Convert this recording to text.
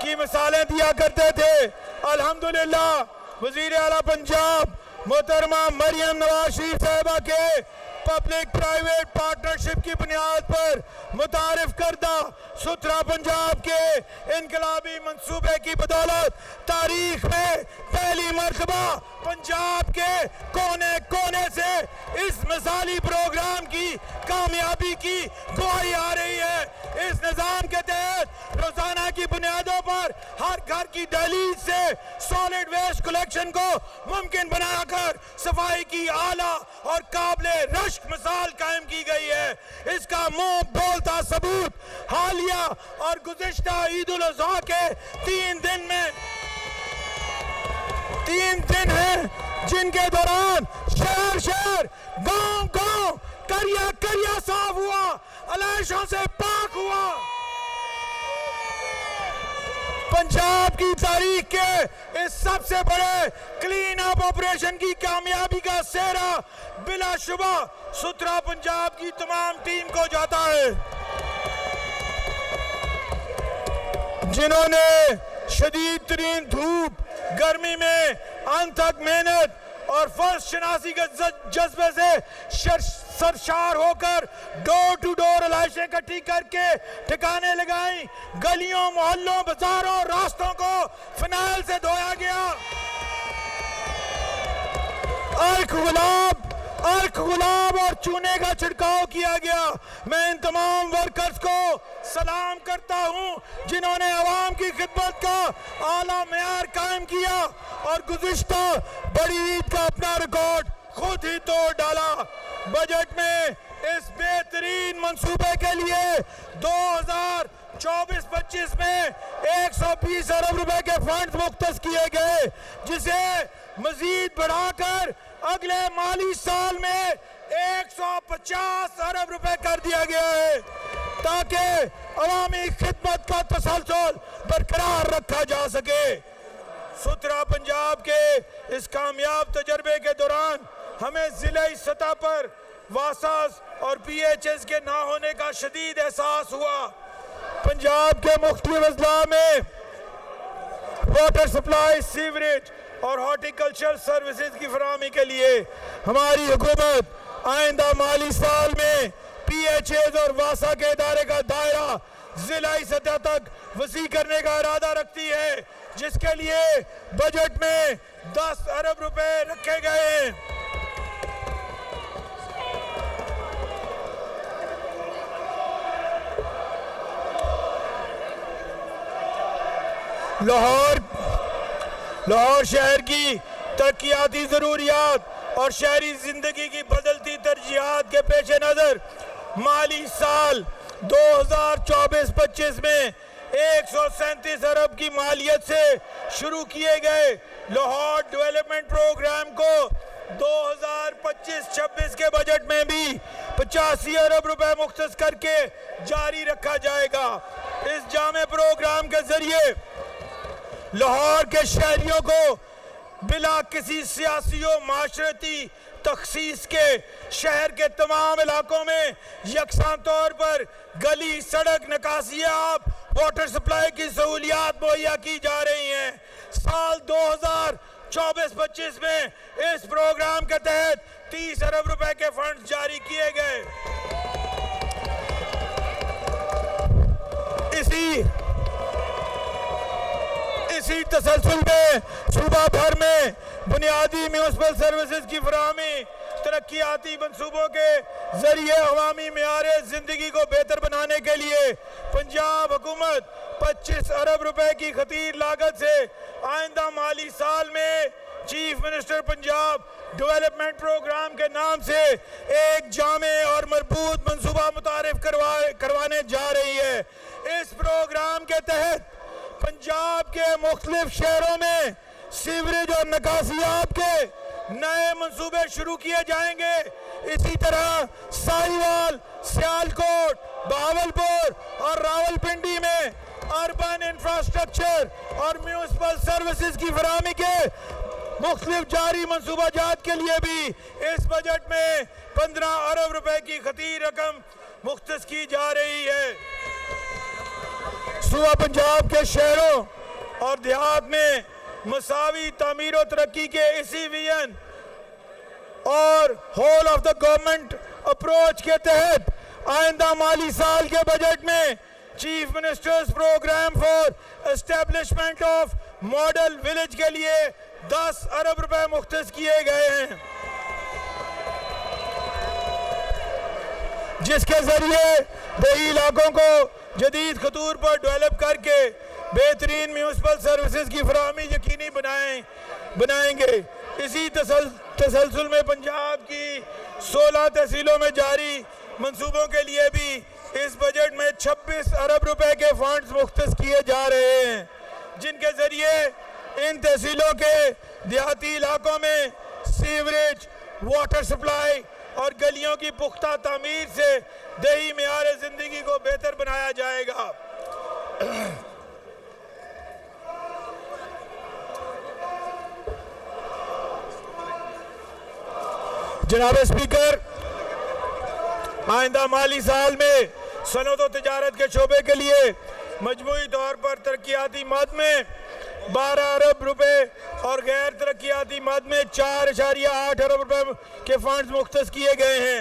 की मिसालें दिया करते थे। अल्हम्दुलिल्लाह वज़ीर आला पंजाब मोहतरमा मरियम नवाज शरीफ साहिबा के पब्लिक प्राइवेट पार्टनरशिप की बुनियाद पर मुतारिफ करदा सुथरा पंजाब के इनकलाबी मंसूबे की बदौलत तारीख में पहली मरतबा पंजाब के कोने कोने से इस मिसाली प्रोग्राम की कामयाबी की गवाही आ रही है। इस निज़ाम के तहत रोजाना की बुनियादों पर हर घर की दहलीज से सॉलिड वेस्ट कलेक्शन को मुमकिन बनाकर सफाई की आला और काबिले रश्क मिसाल कायम की गई है। इसका मुंह बोलता सबूत हालिया और गुज़िश्ता ईद उल अज़हा के 3 दिन हैं जिनके दौरान शहर शहर गांव गांव करिया करिया साफ हुआ, अलाइशों से पाक हुआ। पंजाब की तारीख के इस सबसे बड़े क्लीन अप ऑपरेशन की कामयाबी का सेहरा बिलाशुबा सुथरा पंजाब की तमाम टीम को जाता है, जिन्होंने शदीद तरीन धूप गर्मी में अनथक मेहनत और फर्स्ट शनासी के जज्बे से सरशार होकर डोर टू डोर अलाइशें इकट्ठी करके ठिकाने लगाई। गलियों मोहल्लों बाजारों रास्तों को फिनाइल से धोया गया। अर्क गुलाब और चूने का छिड़काव किया गया। मैं इन तमाम वर्कर्स को सलाम करता हूं जिन्होंने आवाम की खिदमत का आला मेयार कायम किया और गुज़िश्ता बड़ी ईद का अपना रिकॉर्ड खुद ही तोड़ डाला। बजट में इस बेहतरीन मंसूबे के लिए 2024-25 में 120 अरब रुपए के फंड मुख्तस किए गए, जिसे मजीद बढ़ाकर अगले माली साल में 150 अरब रुपए कर दिया गया है, ताकि अवामी खिदमत का तसलसल बरकरार रखा जा सके। सुथरा पंजाब के इस कामयाब तजर्बे के दौरान हमें जिलाई सतह पर वासास और पीएचएस के ना होने का शदीद एहसास हुआ। पंजाब के मुख्तलिफ अजला में वाटर सप्लाई, सीवरेज और हॉर्टिकल्चर सर्विसेज की फराहमी के लिए हमारी हुकूमत आइंदा माली साल में पीएचएस और वासा के इदारे का दायरा जिलाई सतह तक वसी करने का इरादा रखती है, जिसके लिए बजट में 10 अरब रुपए रखे गए हैं। लाहौर शहर की तरक्याती ज़रूरियात और शहरी जिंदगी की बदलती तरजीहात के पेश नज़र माली साल 2024-25 में 137 अरब की मालियत से शुरू किए गए लाहौर डेवलपमेंट प्रोग्राम को 2025-26 के बजट में भी 85 अरब रुपए मुख्तस करके जारी रखा जाएगा। इस जामे प्रोग्राम के जरिए लाहौर के शहरियों को बिला किसी सियासी और माशरती तखसीस के शहर के तमाम इलाकों में यकसां तौर पर गली, सड़क, निकासियाब, वाटर सप्लाई की सहूलियात मुहैया की जा रही हैं। साल 2024-25 में इस प्रोग्राम के तहत 30 अरब रुपए के फंड जारी किए गए। इसी तसलसल में सूबा भर में बुनियादी म्यूनिसिपल सर्विसेज की फराहमी, तरक्याती मंसूबों के जरिए अवामी मेयारे जिंदगी को बेहतर बनाने के लिए पंजाब हुकूमत 25 अरब रुपए की खतीर लागत से आइंदा माली साल में chief minister Punjab development programme के नाम से एक जामे और मजबूत मंसूबा मुतारिफ करवाने जा रही है। इस प्रोग्राम के तहत पंजाब के मुख्तलिफ शहरों में सीवरेज और निकासियाब के नए मंसूबे शुरू किए जाएंगे। इसी तरह साहिवाल, सियालकोट, बहावलपुर और रावलपिंडी में अर्बन इंफ्रास्ट्रक्चर और म्यूनिसिपल सर्विसेज की फराहमी के मुख्तलिफ जारी मंसूबाजात के लिए भी इस बजट में 15 अरब रुपए की खतीर रकम मुख्तस की जा रही है। सूबा पंजाब के शहरों और देहात में मसावी तामीर और तरक्की के इसी विजन और whole of the government approach के तहत आइंदा माली साल के बजट में chief minister's programme for establishment of model village के लिए 10 अरब रुपए मुख्तस किए गए हैं, जिसके जरिए देही इलाकों को जदीद खतूर पर डेवलप करके बेहतरीन म्यूनसिपल सर्विसेज की फराहमी यकीनी बनाएंगे। इसी तसलसल में पंजाब की 16 तहसीलों में जारी मंसूबों के लिए भी इस बजट में 26 अरब रुपए के फंड्स मुख्तस किए जा रहे हैं, जिनके जरिए इन तहसीलों के देहाती इलाकों में सीवरेज, वाटर सप्लाई और गलियों की पुख्ता तामीर से देही मेयार जिंदगी को बेहतर बनाया जाएगा। जनाब स्पीकर, आइंदा माली साल में सनअत और तिजारत के शोबे के लिए मजमूई तौर पर तरक्याती मद में 12 अरब रुपए और गैर तरक्याती मद में 4.8 अरब रुपए के फंड्स मुख्तस किए गए हैं।